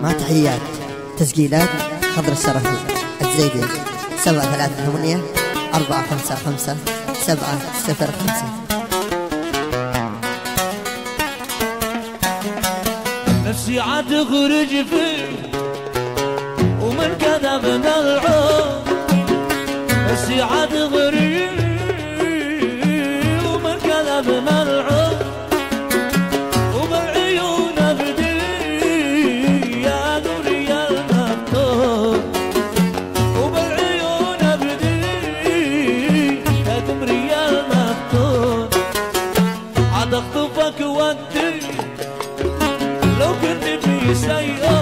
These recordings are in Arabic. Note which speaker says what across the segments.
Speaker 1: مع تحيات تسجيلات خضر الشرفي الزيدي 738 455 705.
Speaker 2: نفسي عاد تخرج فيه ومن كذب ملعون، نفسي عاد تخرج ومن كذب ملعون، وبالعيون ابدي يا دوري المفتون، وبالعيون ابدي يا دمري المفتون، عاد اخطفك ودي لو كنت في سيئة،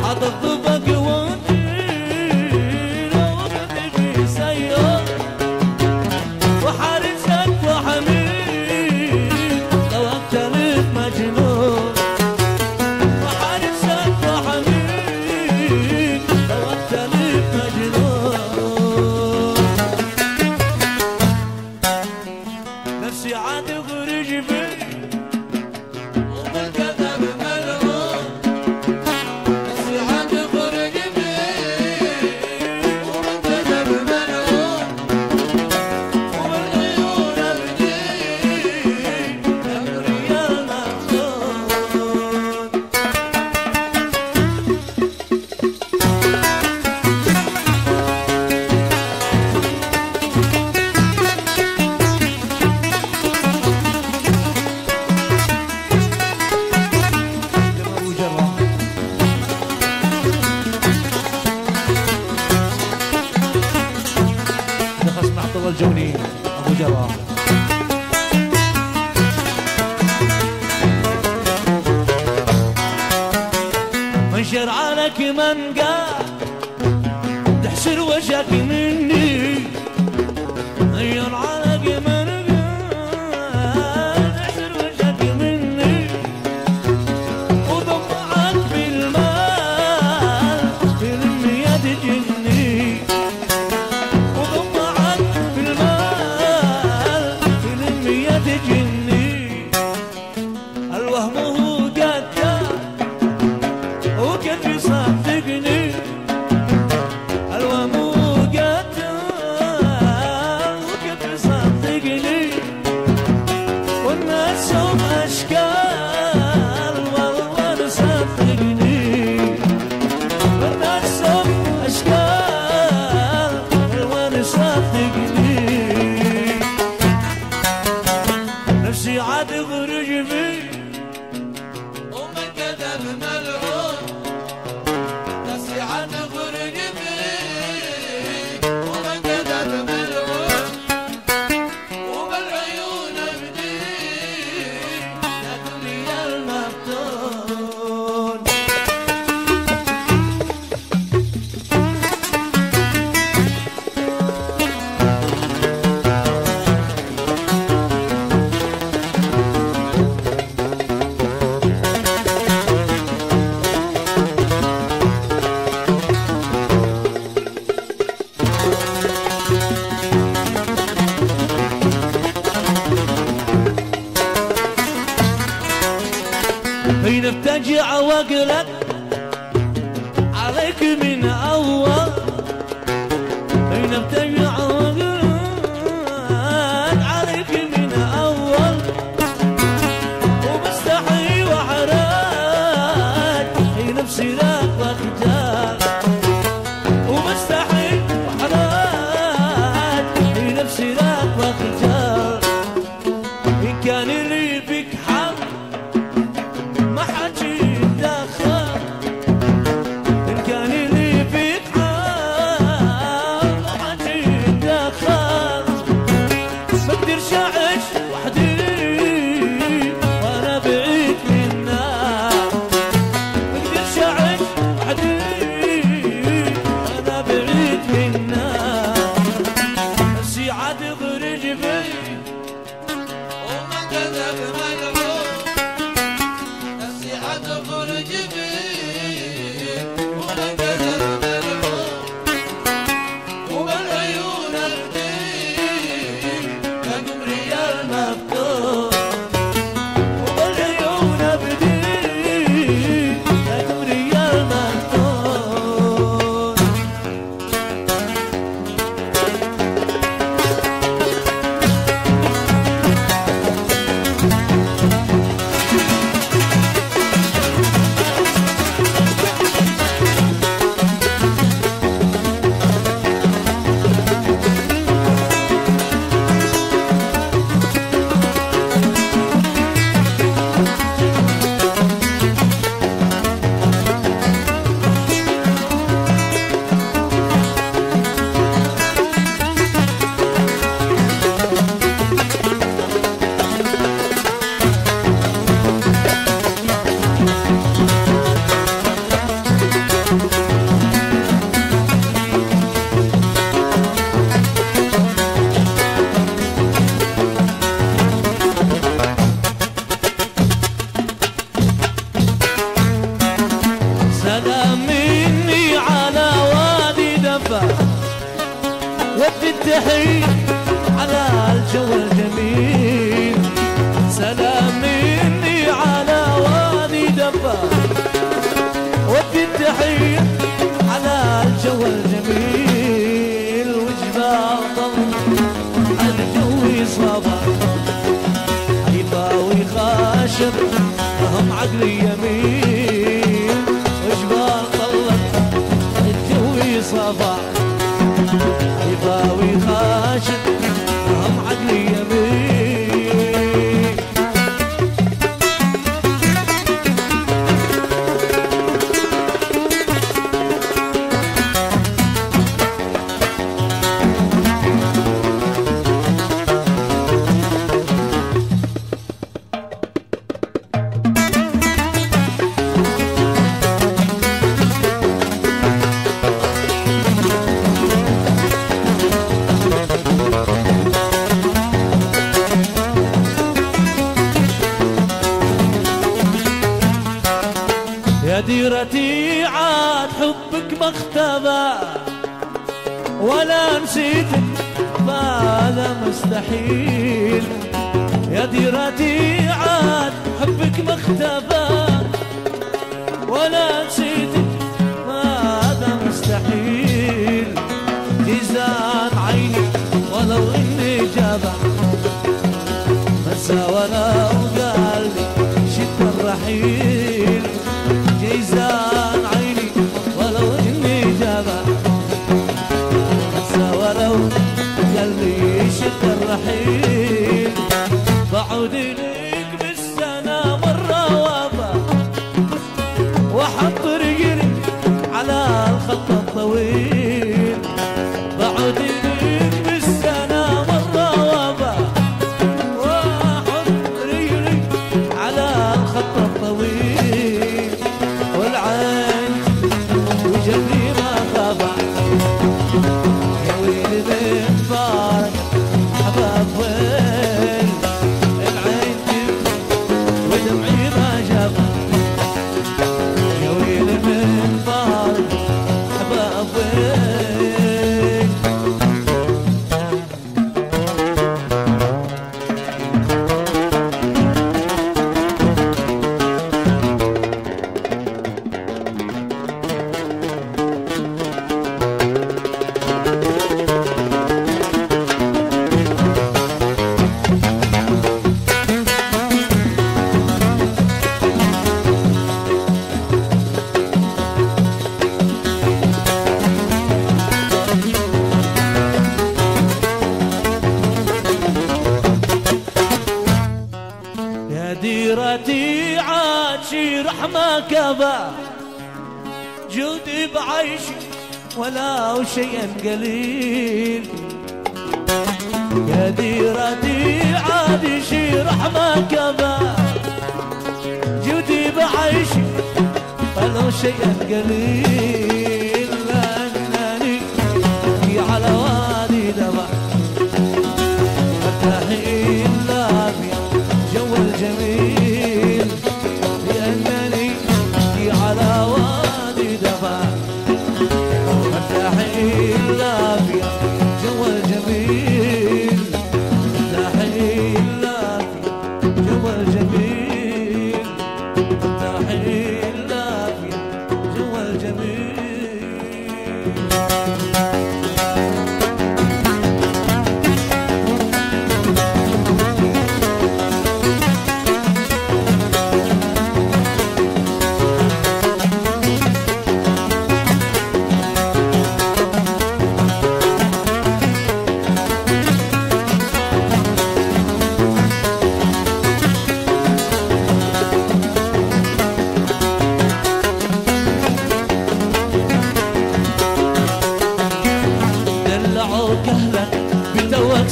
Speaker 2: عاد اخطفك ودي لو كنت في سيئة، وحارسك وحميد لو اقترب مجنون، وحارسك وحميد لو اقترب مجنون. نفسي عاد تخرج فيه ومن كذب ملعون، نفسي عاد تخرج فيه ومن كذب ملعون، وبالعيون ابدي امري المفتون. أبو جراح نخص مع عبد الله الجوني ابو جراح. منشر عليك من قال تحسر وجهك مني، منشر عليك من قال تحسر وجهك مني، وضمعك في المال في المية تجني، وضمعك في المال في المية تجني، الوهم هو قدام وقلبي صدقني، الوهم هو قدام وقلبي صدقني، والناس هم أشكال والله صدقني، والناس هم أشكال والله صدقني. نفسي عاد تخرج فيه ومن كذب ملعون، نفسي عاد تخرج فيه ومن كذب ملعون، وبالعيون ابدي يا دنيا المفتون. حين افتجع واقلق عليك من اول، حين افتجع واقلق عليك من اول، ومستحي وحراج في نفسي ذاك واختار، ومستحي وحراج في نفسي ذاك واختار، إن كان لي فيك حق ما حد يتدخل، إن كان لي فيك حق ما حد يتدخل. عاشر هم عقلي يمين وجبال طلت الجوي صفا يباوي خاشر هم عقلي يمين. ديرتي عاد حبك ما اختبى ولا نسيتك فهذا مستحيل. يا ديرتي عاد حبك ما اختبى ولا نسيتك فهذا مستحيل. جيزان عيني ولو اني جابع مسا ولو قال لي شد الرحيل. جيزان عيني ولو اني جابع مسا ولو قال لي شد الرحيل. بعود لك بالسنة مرة وابا وحط رجلي على الخط الطويل. بعود لك بالسنة مرة وابا وحط رجلي على الخط الطويل. والعين وجبري ما خابع يا ويلي بين فارق حباب وين. العين ودمعي ما جابع يا ويلي بين فارق حباب وين. ديرتي عاد شي رحمة كبا جودي بعيشي ولو شيئا قليل. يا ديرتي عاد شي رحمة كبا جودي بعيشي ولو شيئا قليل. لأنني في على وادي دمع مرتاحين لافيا جو الجميل. لأنني في على وادي دمع مرتاحين لافيا جو الجميل. مرتاحين لافيا جو الجميل. مرتاحين لافيا جو الجميل.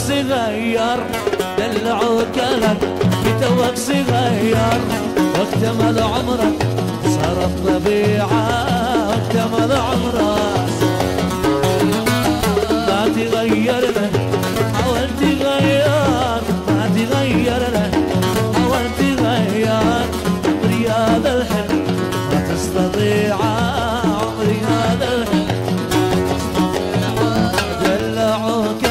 Speaker 2: صغير دلعوك لك بتوك صغير واكتمل عمرك صارت طبيعة. واكتمل عمرك ما تغير له حاول تغير ما تغير له حاول تغير. عمري هذا الحلم ما تستطيع عمري هذا الحلم دلعوك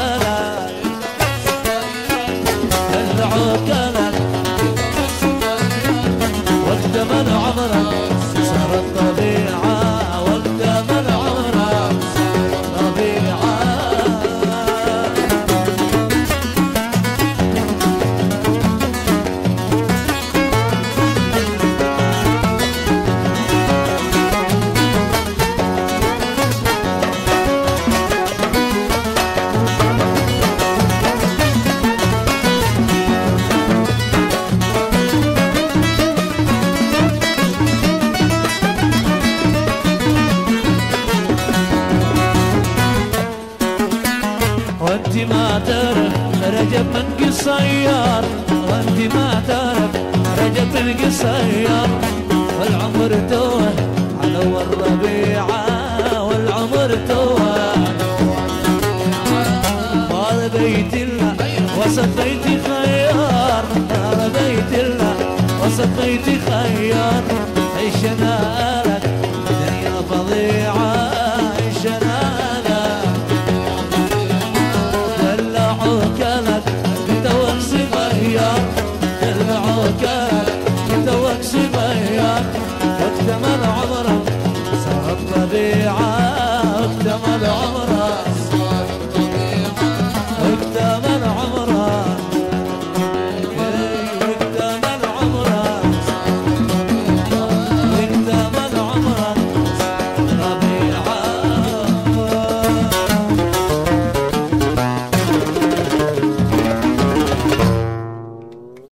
Speaker 2: واكتمل عمرك صارت طبيعة. واكتمل عمرك طبيعة. وانت ما تعرف رجب من قصير، وانت ما تعرف رجب من قصير، والعمر توه على الربيعة، والعمر توه طال بيت الله وسط بيتي خيار، طال بيت الله وسط بيتي خيار.